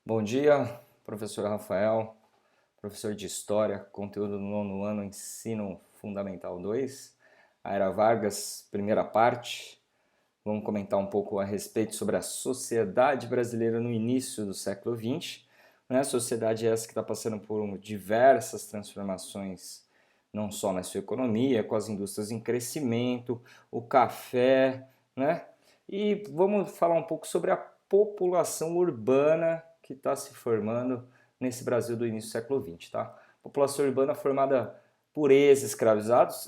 Bom dia, professor Rafael, professor de História, conteúdo do nono ano, Ensino Fundamental 2, Aira Vargas, primeira parte. Vamos comentar um pouco a respeito sobre a sociedade brasileira no início do século XX. A sociedade essa que está passando por diversas transformações, não só na sua economia, com as indústrias em crescimento, o café, né? E vamos falar um pouco sobre a população urbana que está se formando nesse Brasil do início do século XX, tá? População urbana formada por ex-escravizados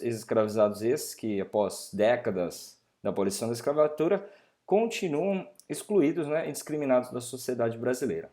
esses que após décadas da abolição da escravatura continuam excluídos, né, e discriminados da sociedade brasileira,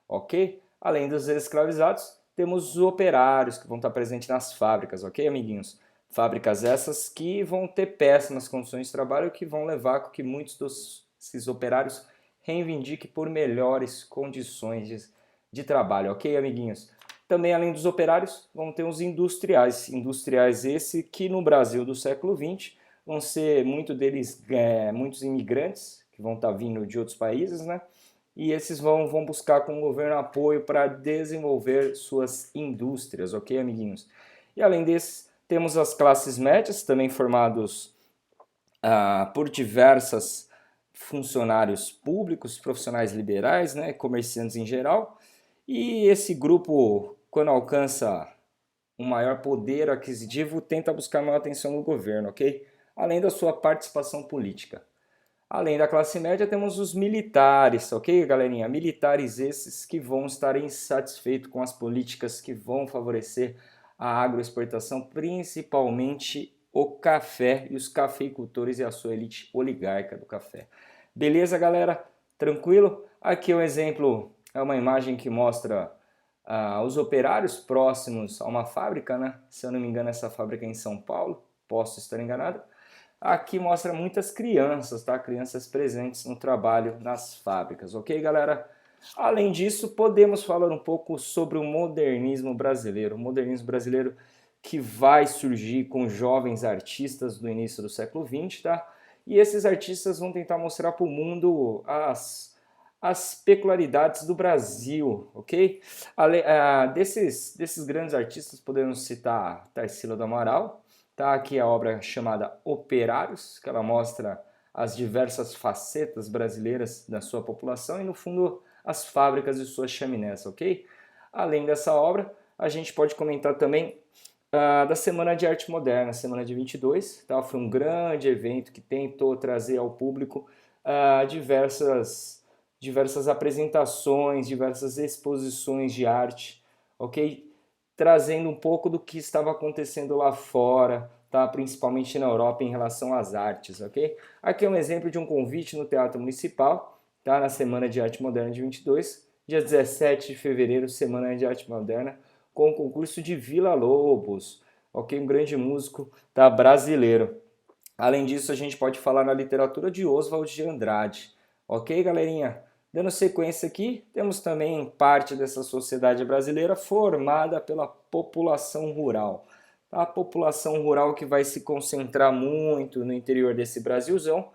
ok? Além dos ex-escravizados, temos os operários que vão estar presentes nas fábricas, ok, amiguinhos? Fábricas essas que vão ter péssimas condições de trabalho que vão levar a que muitos desses operários reivindiquem por melhores condições de trabalho, ok, amiguinhos? Também, além dos operários, vão ter os industriais. Industriais esse que no Brasil do século XX vão ser muitos deles muitos imigrantes que vão estar vindo de outros países, né? E esses vão buscar com o governo apoio para desenvolver suas indústrias, ok, amiguinhos? E além desses, temos as classes médias, também formados por diversos funcionários públicos, profissionais liberais, né, comerciantes em geral. E esse grupo, quando alcança um maior poder aquisitivo, tenta buscar maior atenção do governo, ok? Além da sua participação política. Além da classe média, temos os militares, ok, galerinha? Militares esses que vão estar insatisfeitos com as políticas que vão favorecer a agroexportação, principalmente o café e os cafeicultores e a sua elite oligárquica do café. Beleza, galera? Tranquilo? Aqui é um exemplo, é uma imagem que mostra os operários próximos a uma fábrica, né? Se eu não me engano, essa fábrica é em São Paulo, posso estar enganado. Aqui mostra muitas crianças, tá? Crianças presentes no trabalho nas fábricas, ok, galera? Além disso, podemos falar um pouco sobre o modernismo brasileiro. O modernismo brasileiro que vai surgir com jovens artistas do início do século XX, tá? E esses artistas vão tentar mostrar para o mundo as peculiaridades do Brasil, ok? Desses grandes artistas, podemos citar Tarsila do Amaral. Tá aqui a obra chamada Operários, que ela mostra as diversas facetas brasileiras da sua população e, no fundo, as fábricas e suas chaminés, ok? Além dessa obra, a gente pode comentar também da Semana de Arte Moderna, Semana de 22, tá? Foi um grande evento que tentou trazer ao público diversas apresentações, diversas exposições de arte, ok? Trazendo um pouco do que estava acontecendo lá fora, tá? Principalmente na Europa em relação às artes, ok? Aqui é um exemplo de um convite no Teatro Municipal, tá? Na Semana de Arte Moderna de 22, dia 17 de fevereiro, Semana de Arte Moderna, com o concurso de Vila Lobos, ok? Um grande músico, tá? Brasileiro. Além disso, a gente pode falar na literatura de Oswald de Andrade, ok, galerinha? Dando sequência aqui, temos também parte dessa sociedade brasileira formada pela população rural. A população rural que vai se concentrar muito no interior desse Brasilzão.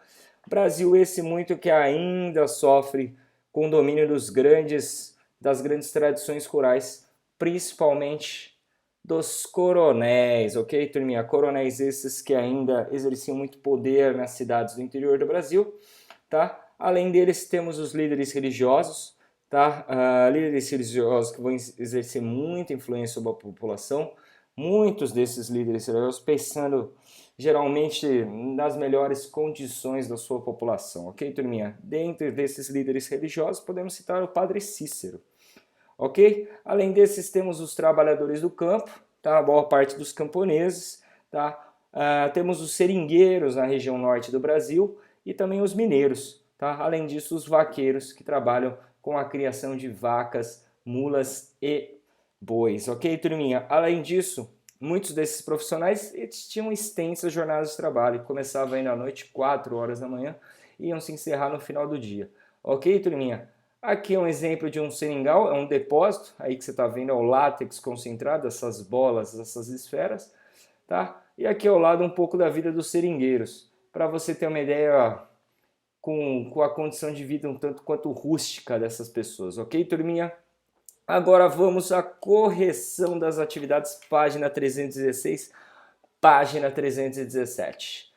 Brasil esse muito que ainda sofre com o domínio das grandes tradições rurais, principalmente dos coronéis, ok, turminha? Coronéis esses que ainda exerciam muito poder nas cidades do interior do Brasil, tá? Além deles, temos os líderes religiosos, tá? Líderes religiosos que vão exercer muita influência sobre a população. Muitos desses líderes religiosos pensando geralmente nas melhores condições da sua população, ok, turminha? Dentre desses líderes religiosos, podemos citar o Padre Cícero, ok? Além desses, temos os trabalhadores do campo, tá? A boa parte dos camponeses, tá? Temos os seringueiros na região norte do Brasil e também os mineiros. Tá? Além disso, os vaqueiros que trabalham com a criação de vacas, mulas e bois, ok, turminha? Além disso, muitos desses profissionais eles tinham extensas jornadas de trabalho, começavam ainda à noite, 4 horas da manhã, e iam se encerrar no final do dia, ok, turminha? Aqui é um exemplo de um seringal, é um depósito, aí que você está vendo é o látex concentrado, essas bolas, essas esferas, tá? E aqui ao lado um pouco da vida dos seringueiros, para você ter uma ideia com a condição de vida um tanto quanto rústica dessas pessoas, ok, turminha? Agora vamos à correção das atividades, página 316, página 317.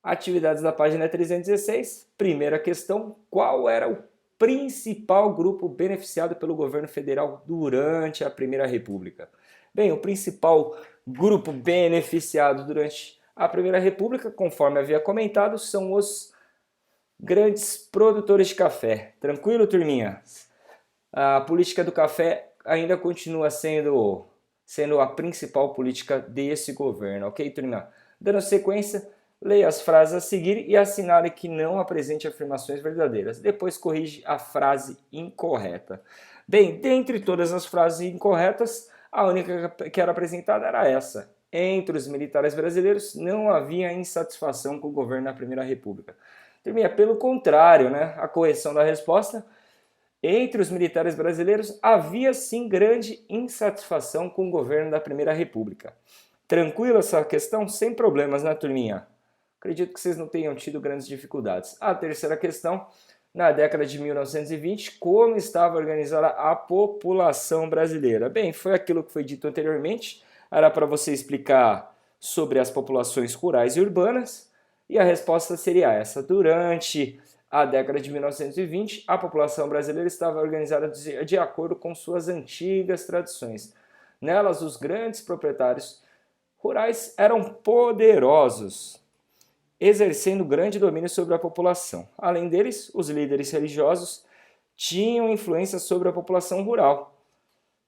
Atividades da página 316, primeira questão, qual era o principal grupo beneficiado pelo governo federal durante a Primeira República? Bem, o principal grupo beneficiado durante a Primeira República, conforme havia comentado, são os grandes produtores de café. Tranquilo, turminha? A política do café ainda continua sendo a principal política desse governo, ok, turminha? Dando sequência, leia as frases a seguir e assinale que não apresente afirmações verdadeiras. Depois corrige a frase incorreta. Bem, dentre todas as frases incorretas, a única que era apresentada era essa. Entre os militares brasileiros não havia insatisfação com o governo da Primeira República. Turminha, pelo contrário, né? A correção da resposta: entre os militares brasileiros havia sim grande insatisfação com o governo da Primeira República. Tranquilo essa questão? Sem problemas, né, turminha? Acredito que vocês não tenham tido grandes dificuldades. A terceira questão: na década de 1920, como estava organizada a população brasileira? Bem, foi aquilo que foi dito anteriormente, era para você explicar sobre as populações rurais e urbanas, e a resposta seria essa: durante a década de 1920, a população brasileira estava organizada de acordo com suas antigas tradições. Nelas, os grandes proprietários rurais eram poderosos, exercendo grande domínio sobre a população. Além deles, os líderes religiosos tinham influência sobre a população rural,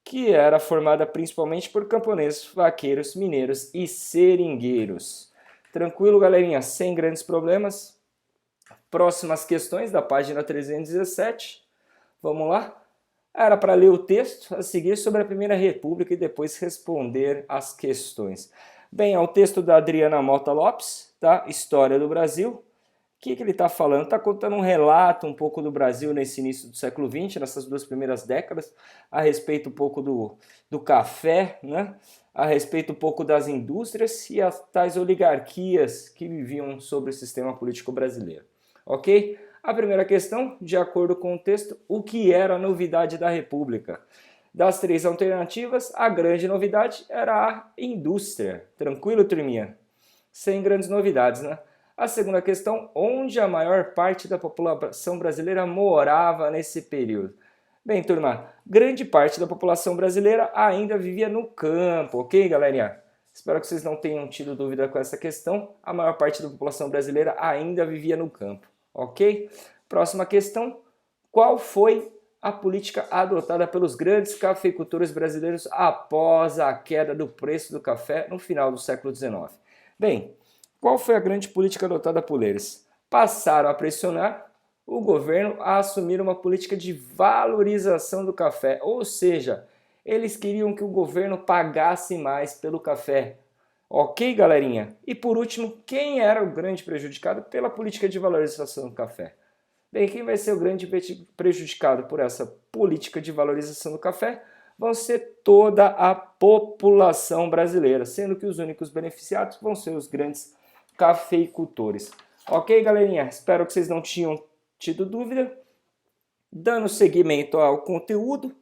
que era formada principalmente por camponeses, vaqueiros, mineiros e seringueiros. Tranquilo, galerinha? Sem grandes problemas. Próximas questões da página 317. Vamos lá? Era para ler o texto a seguir sobre a Primeira República e depois responder as questões. Bem, é o texto da Adriana Mota Lopes, tá? História do Brasil. O que ele está falando? Está contando um relato um pouco do Brasil nesse início do século XX, nessas duas primeiras décadas, a respeito um pouco do café, né? A respeito um pouco das indústrias e as tais oligarquias que viviam sobre o sistema político brasileiro. Ok? A primeira questão, de acordo com o texto, o que era a novidade da República? Das três alternativas, a grande novidade era a indústria. Tranquilo, turminha? Sem grandes novidades, né? A segunda questão, onde a maior parte da população brasileira morava nesse período? Bem, turma, grande parte da população brasileira ainda vivia no campo, ok, galerinha? Espero que vocês não tenham tido dúvida com essa questão. A maior parte da população brasileira ainda vivia no campo, ok? Próxima questão, qual foi a política adotada pelos grandes cafeicultores brasileiros após a queda do preço do café no final do século XIX? Bem, qual foi a grande política adotada por eles? Passaram a pressionar o governo a assumir uma política de valorização do café, ou seja, eles queriam que o governo pagasse mais pelo café. Ok, galerinha? E por último, quem era o grande prejudicado pela política de valorização do café? Bem, quem vai ser o grande prejudicado por essa política de valorização do café vão ser toda a população brasileira, sendo que os únicos beneficiados vão ser os grandes cafeicultores. Ok, galerinha? Espero que vocês não tinham tido dúvida. Dando seguimento ao conteúdo,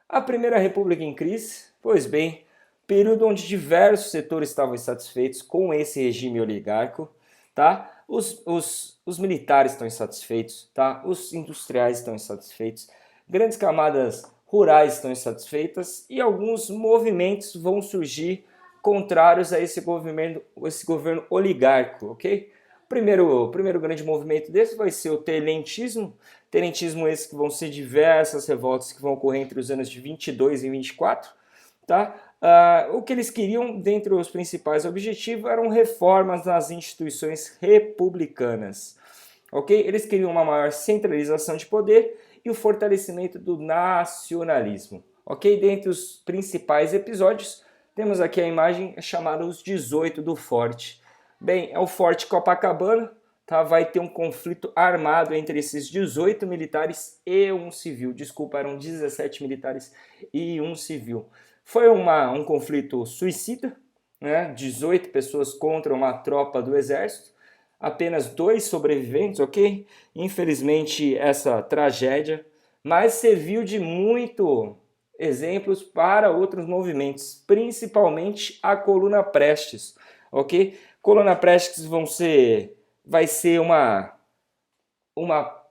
a Primeira República em crise, pois bem, período onde diversos setores estavam insatisfeitos com esse regime oligárquico, tá? Os militares estão insatisfeitos, tá? Os industriais estão insatisfeitos, grandes camadas rurais estão insatisfeitas e alguns movimentos vão surgir contrários a esse governo oligárquico, ok? O primeiro grande movimento desse vai ser o tenentismo. Tenentismo esse que vão ser diversas revoltas que vão ocorrer entre os anos de 22 e 24, tá? O que eles queriam, dentre os principais objetivos, eram reformas nas instituições republicanas. Ok? Eles queriam uma maior centralização de poder e o fortalecimento do nacionalismo. Ok? Dentre os principais episódios, temos aqui a imagem chamada Os 18 do Forte. Bem, é o Forte Copacabana, tá? Vai ter um conflito armado entre esses 18 militares e um civil. Desculpa, eram 17 militares e um civil. Foi um conflito suicida, né? 18 pessoas contra uma tropa do exército. apenas 2 sobreviventes, ok? Infelizmente, essa tragédia, mas serviu de muito exemplos para outros movimentos, principalmente a Coluna Prestes, ok? Coluna Prestes vai ser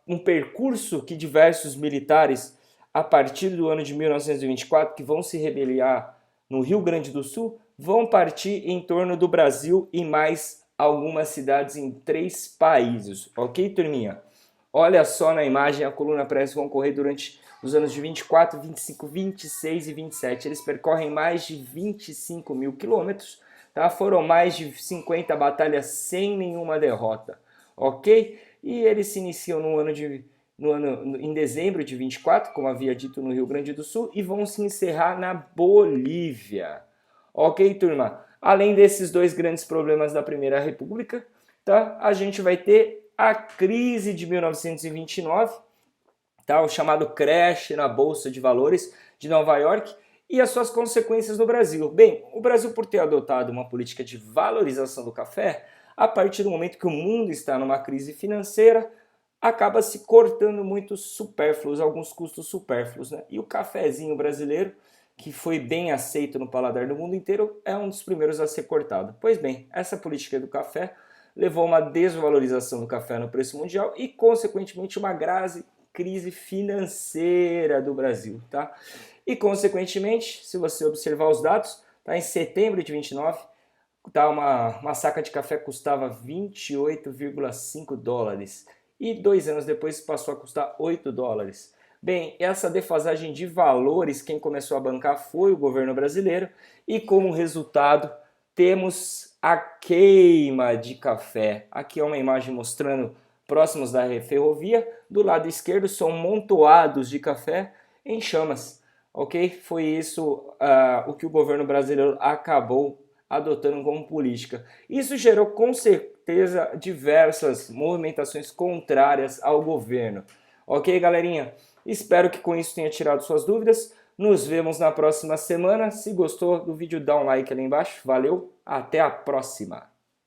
um percurso que diversos militares, a partir do ano de 1924, que vão se rebeliar no Rio Grande do Sul, vão partir em torno do Brasil e mais algumas cidades em 3 países, ok, turminha? Olha só na imagem, a Coluna Prestes vão correr durante os anos de 24, 25, 26 e 27. Eles percorrem mais de 25 mil quilômetros, tá? Foram mais de 50 batalhas sem nenhuma derrota, ok? E eles se iniciam em dezembro de 24, como havia dito, no Rio Grande do Sul, e vão se encerrar na Bolívia. Ok, turma? Além desses 2 grandes problemas da Primeira República, tá? A gente vai ter a crise de 1929, tá? O chamado crash na Bolsa de Valores de Nova York e as suas consequências no Brasil. Bem, o Brasil, por ter adotado uma política de valorização do café, a partir do momento que o mundo está numa crise financeira, acaba se cortando muitos supérfluos, alguns custos supérfluos, né? E o cafezinho brasileiro, que foi bem aceito no paladar do mundo inteiro, é um dos primeiros a ser cortado. Pois bem, essa política do café levou a uma desvalorização do café no preço mundial e, consequentemente, uma grave crise financeira do Brasil, tá? E, consequentemente, se você observar os dados, tá, em setembro de 29, tá, uma saca de café custava 28,5 dólares e 2 anos depois passou a custar 8 dólares. Bem, essa defasagem de valores, quem começou a bancar foi o governo brasileiro e, como resultado, temos a queima de café. Aqui é uma imagem mostrando próximos da ferrovia. Do lado esquerdo são montoados de café em chamas. Ok? Foi isso o que o governo brasileiro acabou adotando como política. Isso gerou com certeza diversas movimentações contrárias ao governo. Ok, galerinha? Espero que com isso tenha tirado suas dúvidas. Nos vemos na próxima semana. Se gostou do vídeo, dá um like ali embaixo. Valeu, até a próxima!